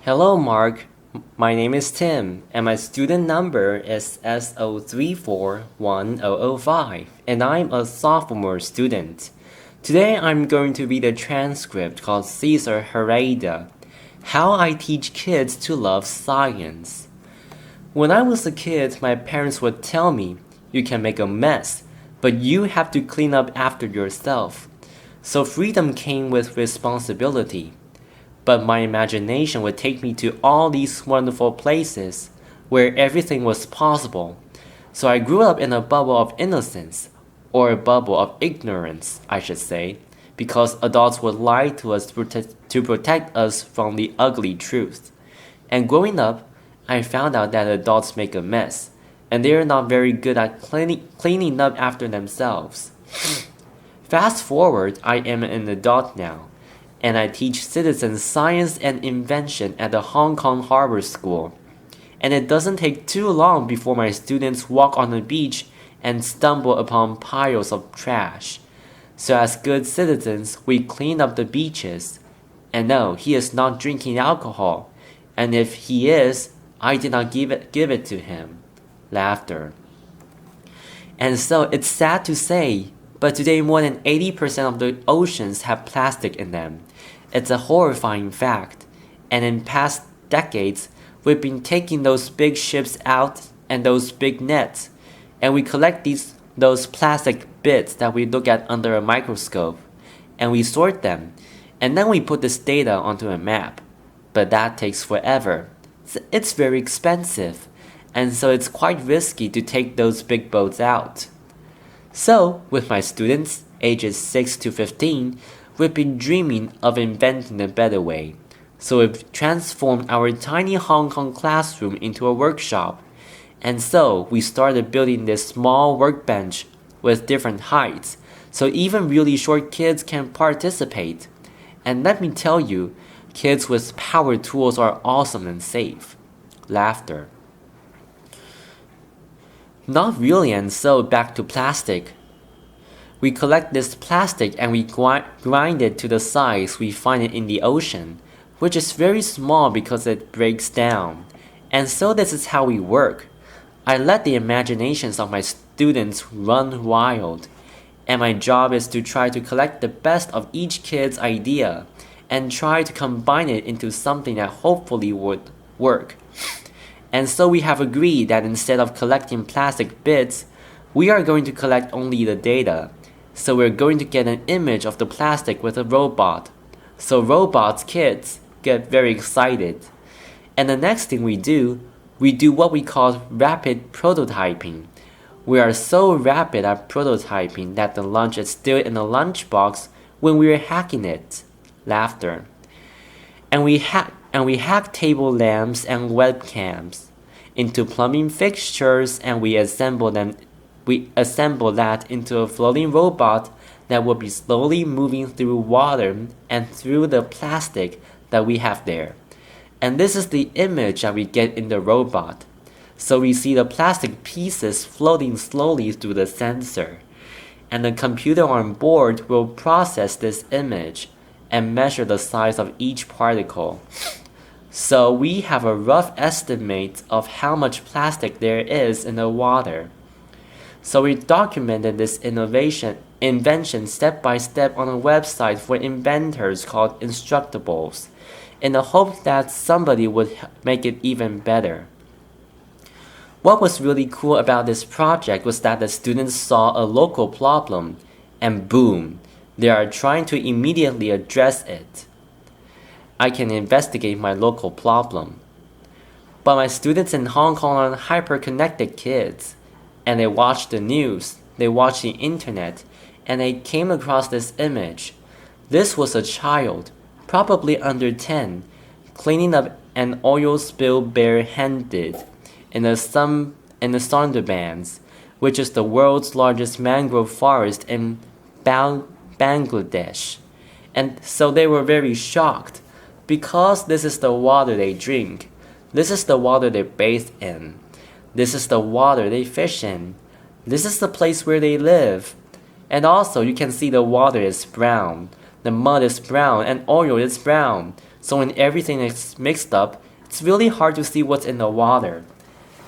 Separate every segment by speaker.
Speaker 1: Hello, Mark. My name is Tim, and my student number is SO341005, and I'm a sophomore student. Today, I'm going to read a transcript called Cesar Harada, How I Teach Kids to Love Science. When I was a kid, my parents would tell me, you can make a mess, but you have to clean up after yourself. So freedom came with responsibility. But my imagination would take me to all these wonderful places where everything was possible. So I grew up in a bubble of innocence, or a bubble of ignorance, I should say, because adults would lie to us to protect us from the ugly truth. And growing up, I found out that adults make a mess, and they are not very good at cleaning up after themselves. Fast forward, I am an adult now, and I teach citizens science and invention at the Hong Kong Harbor School. And it doesn't take too long before my students walk on the beach and stumble upon piles of trash. So as good citizens, we clean up the beaches. And no, he is not drinking alcohol. And if he is, I did not give it to him. Laughter. And so it's sad to say, but today more than 80% of the oceans have plastic in them. It's a horrifying fact. And in past decades, we've been taking those big ships out and those big nets, and we collect those plastic bits that we look at under a microscope, and we sort them, and then we put this data onto a map. But that takes forever. It's very expensive, and so it's quite risky to take those big boats out. So, with my students, ages 6 to 15, we've been dreaming of inventing a better way. So we've transformed our tiny Hong Kong classroom into a workshop. And so we started building this small workbench with different heights, so even really short kids can participate. And let me tell you, kids with power tools are awesome and safe. Laughter. Not really, and so back to plastic. We collect this plastic and we grind it to the size we find it in the ocean, which is very small because it breaks down. And so this is how we work. I let the imaginations of my students run wild, and my job is to try to collect the best of each kid's idea and try to combine it into something that hopefully would work. And so we have agreed that instead of collecting plastic bits, we are going to collect only the data. So we're going to get an image of the plastic with a robot. So robots, kids, get very excited. And the next thing we do what we call rapid prototyping. We are so rapid at prototyping that the lunch is still in the lunchbox when we are hacking it. Laughter. And we hack table lamps and webcams into plumbing fixtures, and we assemble that into a floating robot that will be slowly moving through water and through the plastic that we have there. And this is the image that we get in the robot. So we see the plastic pieces floating slowly through the sensor. And the computer on board will process this image and measure the size of each particle. So we have a rough estimate of how much plastic there is in the water. So we documented this invention step by step on a website for inventors called Instructables, in the hope that somebody would make it even better. What was really cool about this project was that the students saw a local problem, and boom, they are trying to immediately address it. I can investigate my local problem. But my students in Hong Kong are hyper-connected kids, and they watch the news, they watch the internet, and they came across this image. This was a child, probably under 10, cleaning up an oil spill barehanded in the Sundarbans, which is the world's largest mangrove forest in Bangladesh. And so they were very shocked, because this is the water they drink, this is the water they bathe in, this is the water they fish in, this is the place where they live. And also you can see the water is brown, the mud is brown, and oil is brown. So when everything is mixed up, it's really hard to see what's in the water.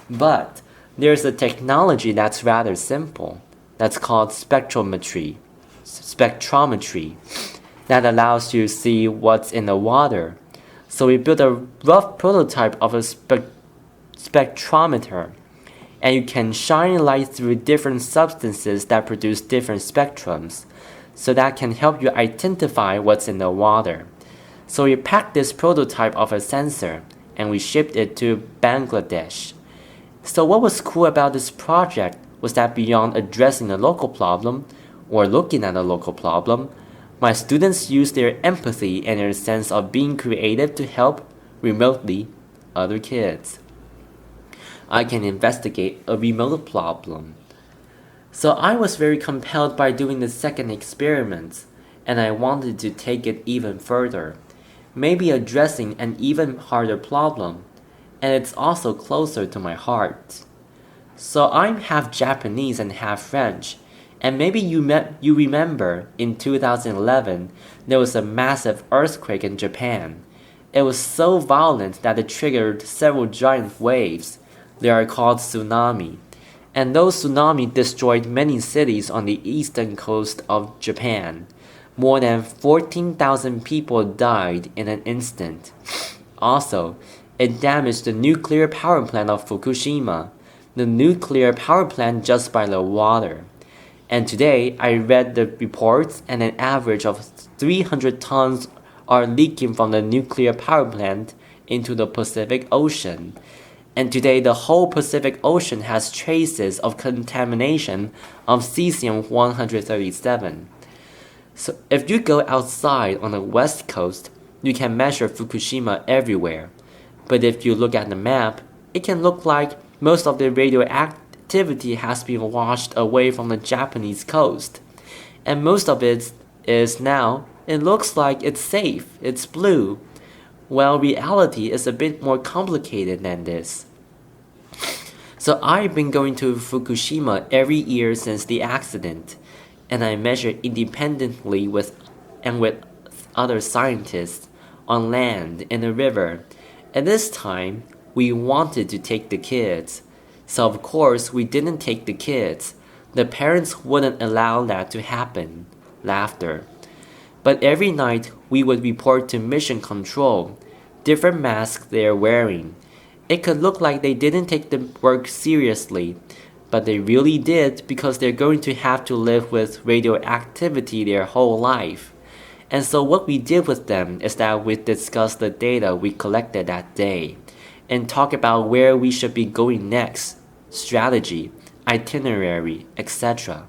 Speaker 1: But there's a technology that's rather simple. That's called spectrometry, that allows you to see what's in the water. So we built a rough prototype of a spectrometer, and you can shine light through different substances that produce different spectrums. So that can help you identify what's in the water. So we packed this prototype of a sensor and we shipped it to Bangladesh. So what was cool about this project was that beyond addressing a local problem or looking at a local problem, my students used their empathy and their sense of being creative to help remotely other kids. I can investigate a remote problem. So I was very compelled by doing the second experiment, and I wanted to take it even further, maybe addressing an even harder problem, and it's also closer to my heart. So I'm half Japanese and half French, and maybe you remember in 2011 there was a massive earthquake in Japan. It was so violent that it triggered several giant waves. They are called tsunami. And those tsunamis destroyed many cities on the eastern coast of Japan. More than 14,000 people died in an instant. Also, it damaged the nuclear power plant of Fukushima, the nuclear power plant just by the water. And today, I read the reports, and an average of 300 tons are leaking from the nuclear power plant into the Pacific Ocean. And today the whole Pacific Ocean has traces of contamination of cesium-137. So if you go outside on the west coast, you can measure Fukushima everywhere. But if you look at the map, it can look like most of the radioactivity has been washed away from the Japanese coast. And most of it is now, it looks like it's safe, it's blue. Well, reality is a bit more complicated than this. So I've been going to Fukushima every year since the accident, and I measure independently with other scientists on land in the river. And this time, we wanted to take the kids. So of course, we didn't take the kids. The parents wouldn't allow that to happen. Laughter. But every night, we would report to mission control different masks they are wearing. It could look like they didn't take the work seriously, but they really did because they're going to have to live with radioactivity their whole life. And so what we did with them is that we discussed the data we collected that day and talk about where we should be going next, strategy, itinerary, etc.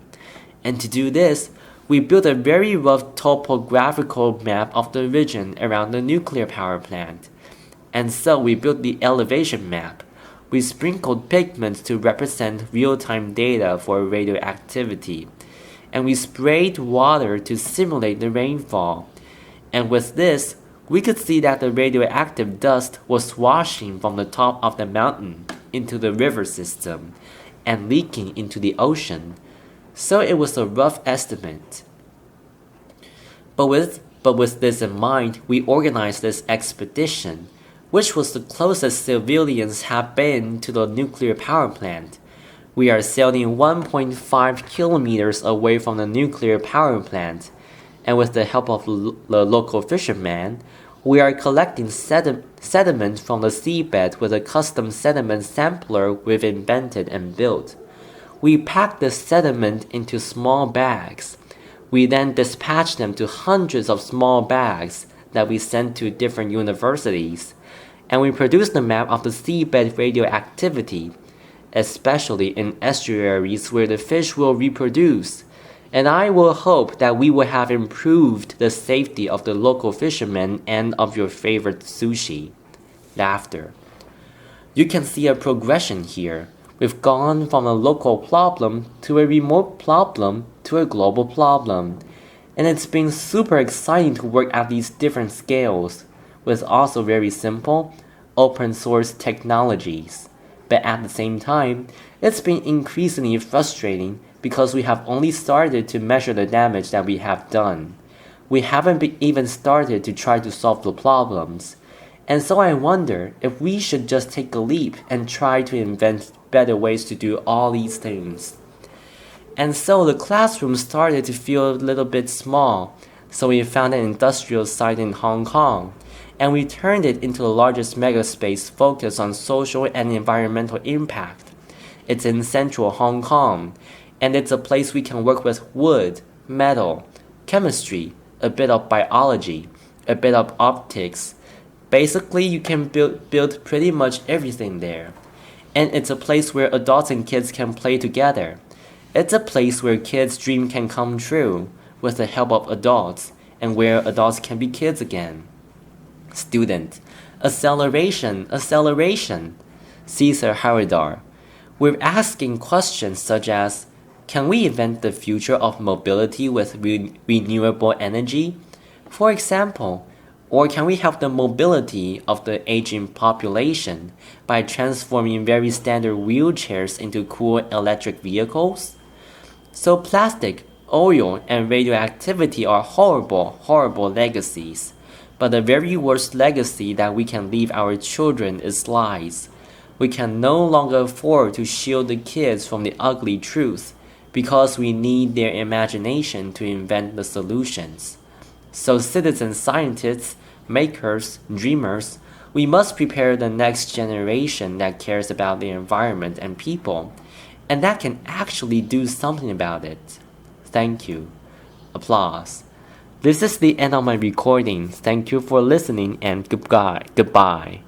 Speaker 1: And to do this, we built a very rough topographical map of the region around the nuclear power plant. And so we built the elevation map. We sprinkled pigments to represent real-time data for radioactivity. And we sprayed water to simulate the rainfall. And with this, we could see that the radioactive dust was washing from the top of the mountain into the river system and leaking into the ocean. So it was a rough estimate. But with this in mind, we organized this expedition, which was the closest civilians have been to the nuclear power plant. We are sailing 1.5 kilometers away from the nuclear power plant, and with the help of the local fishermen, we are collecting sediment from the seabed with a custom sediment sampler we've invented and built. We pack the sediment into small bags. We then dispatch them to hundreds of small bags that we send to different universities. And we produce the map of the seabed radioactivity, especially in estuaries where the fish will reproduce. And I will hope that we will have improved the safety of the local fishermen and of your favorite sushi. Laughter. You can see a progression here. We've gone from a local problem to a remote problem to a global problem. And it's been super exciting to work at these different scales with also very simple, open source technologies. But at the same time, it's been increasingly frustrating because we have only started to measure the damage that we have done. We haven't even started to try to solve the problems. And so I wonder if we should just take a leap and try to invent better ways to do all these things. And so the classroom started to feel a little bit small, so we found an industrial site in Hong Kong, and we turned it into the largest megaspace focused on social and environmental impact. It's in central Hong Kong, and it's a place we can work with wood, metal, chemistry, a bit of biology, a bit of optics. Basically, you can build pretty much everything there. And it's a place where adults and kids can play together. It's a place where kids' dreams can come true with the help of adults, and where adults can be kids again. Student: acceleration, acceleration. Cesar Harada. We're asking questions such as, can we invent the future of mobility with renewable energy? For example, or can we help the mobility of the aging population by transforming very standard wheelchairs into cool electric vehicles? So plastic, oil, and radioactivity are horrible, horrible legacies. But the very worst legacy that we can leave our children is lies. We can no longer afford to shield the kids from the ugly truth, because we need their imagination to invent the solutions. So citizen scientists, makers, dreamers, we must prepare the next generation that cares about the environment and people, and that can actually do something about it. Thank you. Applause. This is the end of my recording. Thank you for listening, and goodbye.